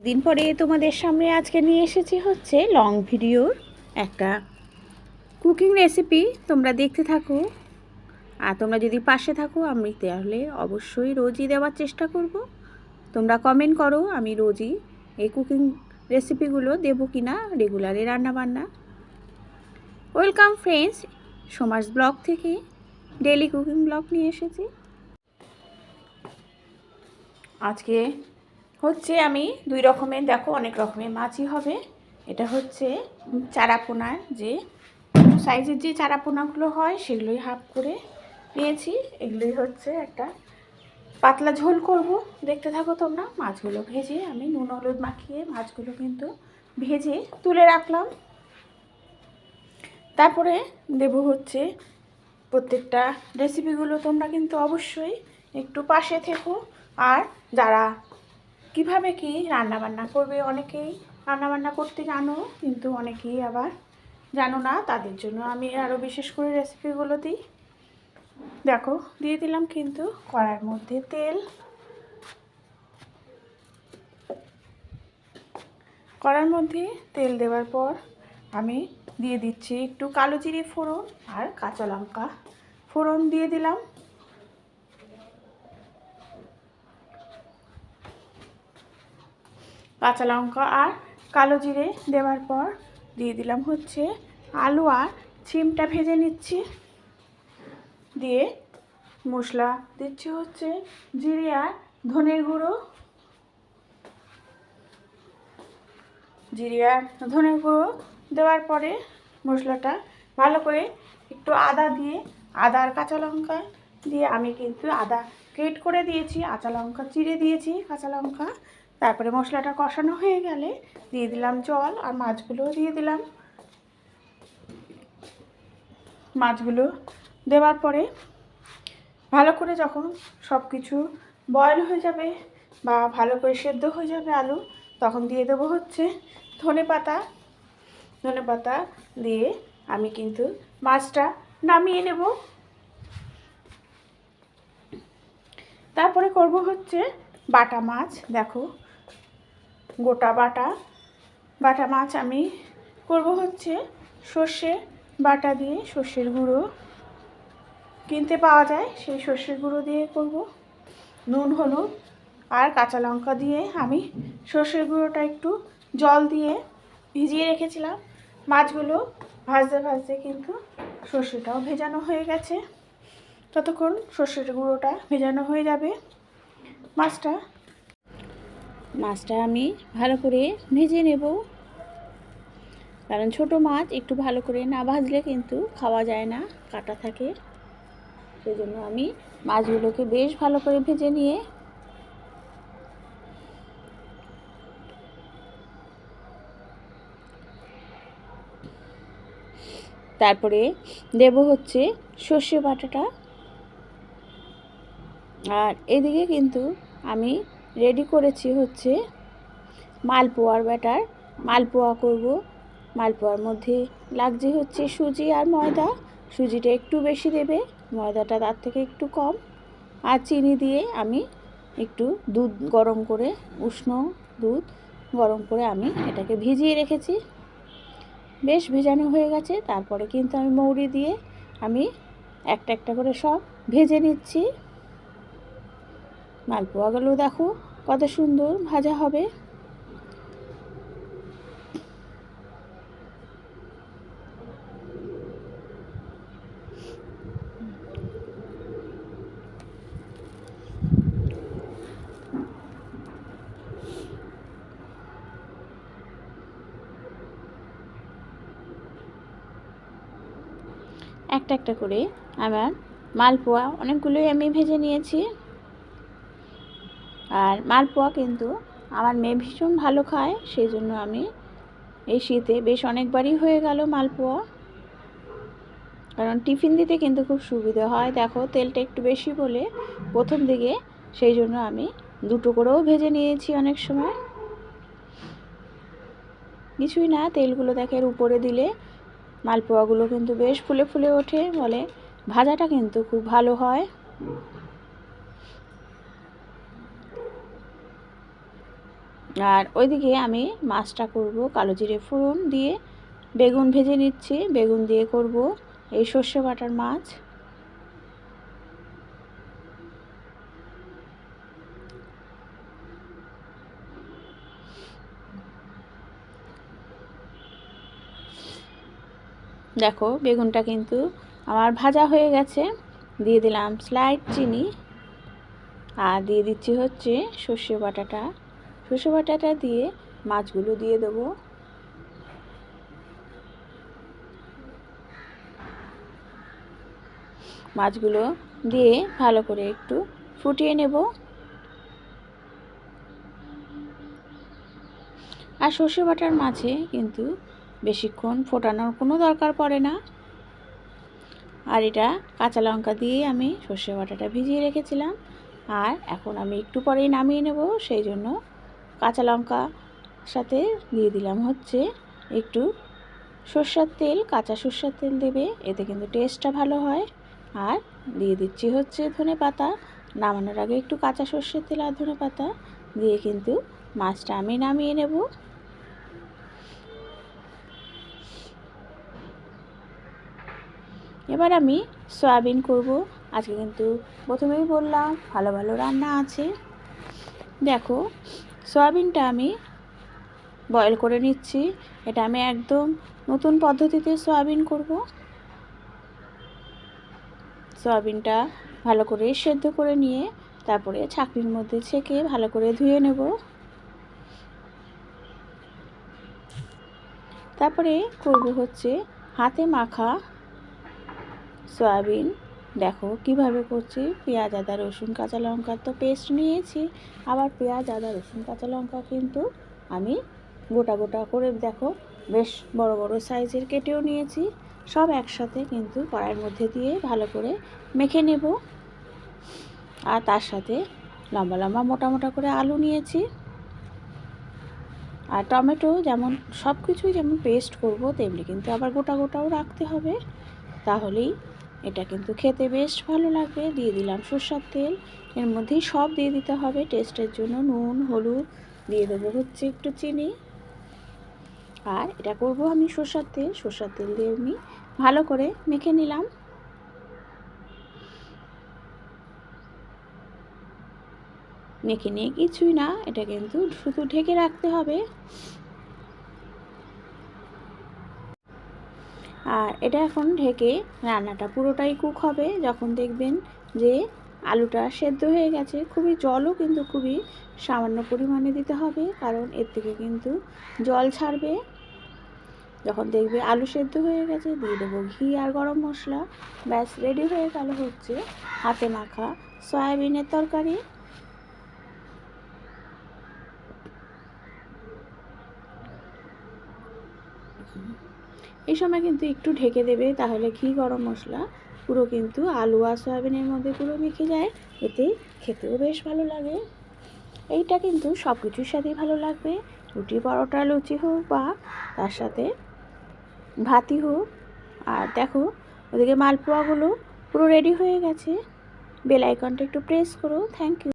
দিন পরে তোমাদের সামনে আজকে নিয়ে এসেছি হচ্ছে লং ভিডিওর একটা কুকিং রেসিপি। তোমরা দেখতে থাকো, আর তোমরা যদি পাশে থাকো আমি তাহলে অবশ্যই রোজই দেওয়ার চেষ্টা করব। তোমরা কমেন্ট করো আমি রোজই এই কুকিং রেসিপিগুলো দেবো কি না, রেগুলারে রান্নাবান্না। ওয়েলকাম ফ্রেন্ডস, সোমাস ব্লগ থেকে ডেইলি কুকিং ব্লগ নিয়ে এসেছি। আজকে হচ্ছে আমি দুই রকমের, দেখো অনেক রকমের মাছই হবে। এটা হচ্ছে চারাপোনার যে সাইজের যে চারাপোনাগুলো হয় সেগুলোই হাফ করে নিয়েছি। এগুলোই হচ্ছে একটা পাতলা ঝোল করব, দেখতে থাকো তোমরা। মাছগুলো ভেজে আমি নুন হলুদ মাখিয়ে মাছগুলো কিন্তু ভেজে তুলে রাখলাম। তারপরে দেব হচ্ছে প্রত্যেকটা রেসিপিগুলো তোমরা কিন্তু অবশ্যই একটু পাশে থেকো। আর যারা কিভাবে কি রান্নাবান্না করবে, অনেকেই রান্নাবান্না করতে জানো কিন্তু অনেকেই আবার জানো না, তাদের জন্য আমি আরও বিশেষ করে রেসিপিগুলো দিই। দেখো দিয়ে দিলাম কিন্তু কড়াইয়ের মধ্যে তেল। কড়াইয়ের মধ্যে তেল দেওয়ার পর আমি দিয়ে দিচ্ছি একটু কালো জিরে ফোড়ন আর কাঁচা লঙ্কা ফোড়ন দিয়ে দিলাম। কাঁচা লঙ্কা আর কালো জিরে দেওয়ার পর দিয়ে দিলাম হচ্ছে আলু আর সিমটা ভেজে নিচ্ছি। দিয়ে মশলা দিচ্ছি হচ্ছে জিরে আর ধনের গুঁড়ো। জিরে আর ধনের গুঁড়ো দেওয়ার পরে মশলাটা ভালো করে একটু আদা দিয়ে, আদা আর কাঁচা লঙ্কা দিয়ে আমি কিন্তু আদা গ্রেট করে দিয়েছি, কাঁচা লঙ্কা চিড়ে দিয়েছি, কাঁচা লঙ্কা। তারপরে মশলাটা কষানো হয়ে গেলে দিয়ে দিলাম জল আর মাছগুলো দিয়ে দিলাম। মাছগুলো দেওয়ার পরে ভালো করে যখন সব কিছু বয়েল হয়ে যাবে বা ভালো করে সেদ্ধ হয়ে যাবে আলু, তখন দিয়ে দেবো হচ্ছে ধনেপাতা। ধনেপাতা দিয়ে আমি কিন্তু মাছটা নামিয়ে নেব। তারপরে করব হচ্ছে বাটা মাছ। দেখো গোটা বাটা মাছ আমি করব হচ্ছে সর্ষে বাটা দিয়ে, সর্ষের গুঁড়ো কিনতে পাওয়া যায়, সেই সর্ষের গুঁড়ো দিয়ে করব। নুন হলুদ আর কাঁচা লঙ্কা দিয়ে আমি সর্ষের গুঁড়োটা একটু জল দিয়ে ভিজিয়ে রেখেছিলাম। মাছগুলো ভাজতে ভাজতে কিন্তু সর্ষেটাও ভেজানো হয়ে গেছে। ততক্ষণ সর্ষের গুঁড়োটা ভেজানো হয়ে যাবে। মাছটা আমি ভালো করে ভেজে নেব, কারণ ছোটো মাছ একটু ভালো করে না ভাজলে কিন্তু খাওয়া যায় না, কাটা থাকে। সেই জন্য আমি মাছগুলোকে বেশ ভালো করে ভেজে নিয়ে তারপরে দেব হচ্ছে সর্ষে বাটাটা। আর এদিকে কিন্তু আমি রেডি করেছি হচ্ছে মালপোয়ার ব্যাটার। মালপোয়া করব। মালপোয়ার মধ্যে লাগছে হচ্ছে সুজি আর ময়দা। সুজিটা একটু বেশি দেবে, ময়দাটা তার থেকে একটু কম। আর চিনি দিয়ে আমি একটু দুধ গরম করে, উষ্ণ দুধ গরম করে আমি এটাকে ভিজিয়ে রেখেছি। বেশ ভেজানো হয়ে গেছে। তারপরে কিন্তু আমি মৌরি দিয়ে আমি একটা একটা করে সব ভেজে নিচ্ছি। মালপোয়াগুলো দেখো কত সুন্দর ভাজা হবে। একটা একটা করে আমার মালপোয়া অনেকগুলোই আমি ভেজে নিয়েছি। আর মালপোয়া কিন্তু আমার মেয়ে ভীষণ ভালো খায়, সেই জন্য আমি এই শীতে বেশ অনেকবারই হয়ে গেল মালপোয়া, কারণ টিফিন দিতে কিন্তু খুব সুবিধা হয়। দেখো তেলটা একটু বেশি বলে প্রথম দিকে, সেই জন্য আমি দুটো করেও ভেজে নিয়েছি। অনেক সময় কিছুই না, তেলগুলো দেখে উপরে দিলে মালপোয়াগুলো কিন্তু বেশ ফুলে ফুলে ওঠে বলে, ভাজাটা কিন্তু খুব ভালো হয়। আর ওইদিকে আমি মাছটা করব কালো জিরে ফোড়ন দিয়ে, বেগুন ভেজে নিচ্ছি, বেগুন দিয়ে করব এই সর্ষে বাটার মাছ। দেখো বেগুনটা কিন্তু আমার ভাজা হয়ে গেছে। দিয়ে দিলাম স্লাইড চিনি, আর দিয়ে দিচ্ছি হচ্ছে সর্ষে বাটাটা। সর্ষে বাটাটা দিয়ে মাছগুলো দিয়ে দেবো। মাছগুলো দিয়ে ভালো করে একটু ফুটিয়ে নেব। আর সর্ষে বাটার মাছে কিন্তু বেশিক্ষণ ফোটানোর কোনো দরকার পড়ে না। আর এটা কাঁচা লঙ্কা দিয়ে আমি সর্ষে বাটাটা ভিজিয়ে রেখেছিলাম, আর এখন আমি একটু পরেই নামিয়ে নেব। সেই জন্য কাঁচা লঙ্কা সাথে দিয়ে দিলাম হচ্ছে একটু সর্ষের তেল, কাঁচা সর্ষের তেল দেবে, এতে কিন্তু টেস্টটা ভালো হয়। আর দিয়ে দিচ্ছি হচ্ছে ধনে পাতা। নামানোর আগে একটু কাঁচা সর্ষের তেল আর ধনে পাতা দিয়ে কিন্তু মাছটা আমি নামিয়ে নেব। এবার আমি সয়াবিন করব। আজকে কিন্তু প্রথমেই বললাম ভালো ভালো রান্না আছে। দেখো সয়াবিনটা আমি বয়েল করে নিচ্ছি। এটা আমি একদম নতুন পদ্ধতিতে সয়াবিন করব। সয়াবিনটা ভালো করে সেদ্ধ করে নিয়ে তারপরে ছাঁকনির মধ্যে ছেঁকে ভালো করে ধুয়ে নেব। তারপরে করব হচ্ছে হাতে মাখা সয়াবিন। দেখো কিভাবে করছি। পেঁয়াজ আদা রসুন কাঁচা লঙ্কার তো পেস্ট নিয়েছি, আবার পেঁয়াজ আদা রসুন কাঁচা লঙ্কা কিন্তু আমি গোটা গোটা করে দেখো বেশ বড় বড় সাইজের কেটেও নিয়েছি। সব একসাথে কিন্তু কড়াইয়ের মধ্যে দিয়ে ভালো করে মেখে নেব। আর তার সাথে লম্বা লম্বা মোটা মোটা করে আলু নিয়েছি। আর টমেটো যেমন সব কিছুই যেমন পেস্ট করব তেমনি কিন্তু আবার গোটা গোটাও রাখতে হবে, তাহলেই এটা কিন্তু খেতে বেশ ভালো লাগবে। দিয়ে দিলাম সরষের তেল, এর মধ্যেই সব দিয়ে দিতে হবে টেস্টের জন্য। নুন হলুদ দিয়ে দেবো হচ্ছে একটু চিনি। আর এটা করব আমি সরষের তেল দিয়ে আমি ভালো করে মেখে নিলাম। মেখে নিয়ে কিছুই না, এটা কিন্তু শুধু ঢেকে রাখতে হবে। আর এটা এখন ঢেকে রান্নাটা পুরোটাই কুক হবে। যখন দেখবেন যে আলুটা সেদ্ধ হয়ে গেছে, খুবই জলও কিন্তু খুবই সামান্য পরিমাণে দিতে হবে, কারণ এর থেকে কিন্তু জল ছাড়বে। যখন দেখবে আলু সেদ্ধ হয়ে গেছে দিয়ে দেবো ঘি আর গরম মশলা। ব্যাস রেডি হয়ে গেল হচ্ছে হাতে মাখা সয়াবিনের তরকারি। এই সময় কিন্তু একটু ঢেকে দেবে, তাহলে ঘি গরম মশলা পুরো কিন্তু আলু আর সয়াবিনের মধ্যে পুরো মেখে যায়, এতে খেতেও বেশ ভালো লাগে। এইটা কিন্তু সব কিছুর সাথেই ভালো লাগবে, রুটি পরোটা লুচি হোক বা তার সাথে ভাতই হোক। আর দেখো ওদিকে মালপোয়াগুলো পুরো রেডি হয়ে গেছে। বেল আইকনটা একটু প্রেস করো। Thank you.